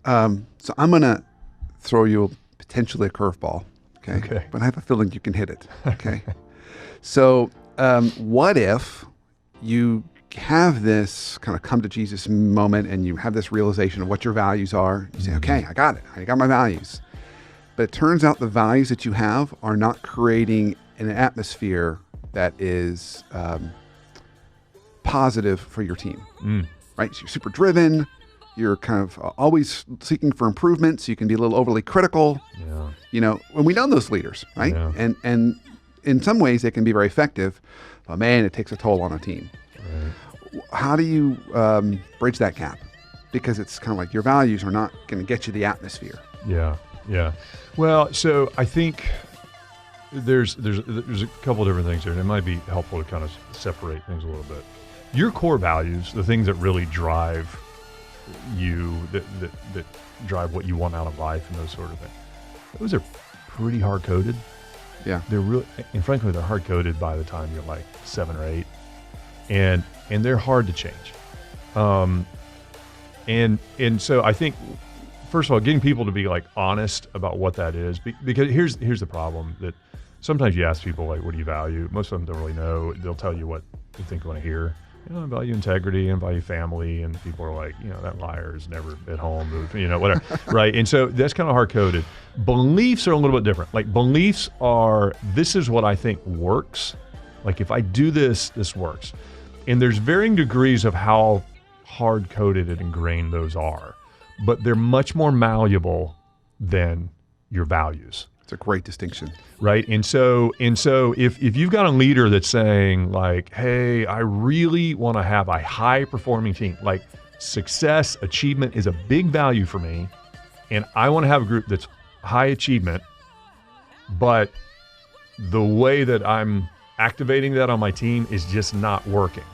So I'm going to throw you potentially a curveball. Okay. But I have a feeling you can hit it. Okay. So what if you have this kind of come to Jesus moment and you have this realization of what your values are? You say, okay, I got it. I got my values. But it turns out the values that you have are not creating an atmosphere that is positive for your team, right? So you're super driven. You're kind of always seeking for improvement, so you can be a little overly critical. Yeah. You know, when we know those leaders, right? Yeah. And in some ways they can be very effective, but man, it takes a toll on a team. Right. How do you bridge that gap? Because it's kind of like your values are not going to get you the atmosphere. Yeah. Yeah. Well, so I think there's a couple of different things here, and it might be helpful to kind of separate things a little bit. Your core values, the things that really drive you, that drive what you want out of life and those sort of things, those are pretty hard coded. Yeah. They're really, and frankly, they're hard coded by the time you're like 7 or 8, and they're hard to change. And so I think, first of all, getting people to be like honest about what that is, because here's the problem, that sometimes you ask people like, what do you value? Most of them don't really know. They'll tell you what they think you want to hear. You know, I value integrity and value family, and people are like, you know, that liar is never at home, you know, whatever, right? And so that's kind of hard coded. Beliefs are a little bit different. Like beliefs are, this is what I think works. Like if I do this, this works. And there's varying degrees of how hard coded and ingrained those are, but they're much more malleable than your values. It's a great distinction. Right. And so if you've got a leader that's saying like, hey, I really want to have a high performing team, like success, achievement is a big value for me, and I want to have a group that's high achievement, but the way that I'm activating that on my team is just not working.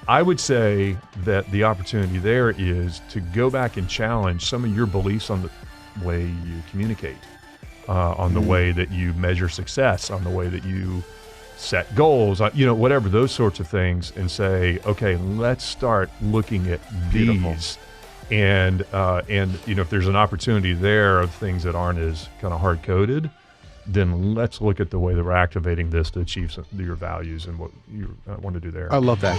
I would say that the opportunity there is to go back and challenge some of your beliefs on the way you communicate. On the way that you measure success, on the way that you set goals, you know, whatever, those sorts of things, and say, okay, let's start looking at these. And you know, if there's an opportunity there of things that aren't as kind of hard coded, then let's look at the way that we're activating this to achieve your values and what you want to do there. I love that.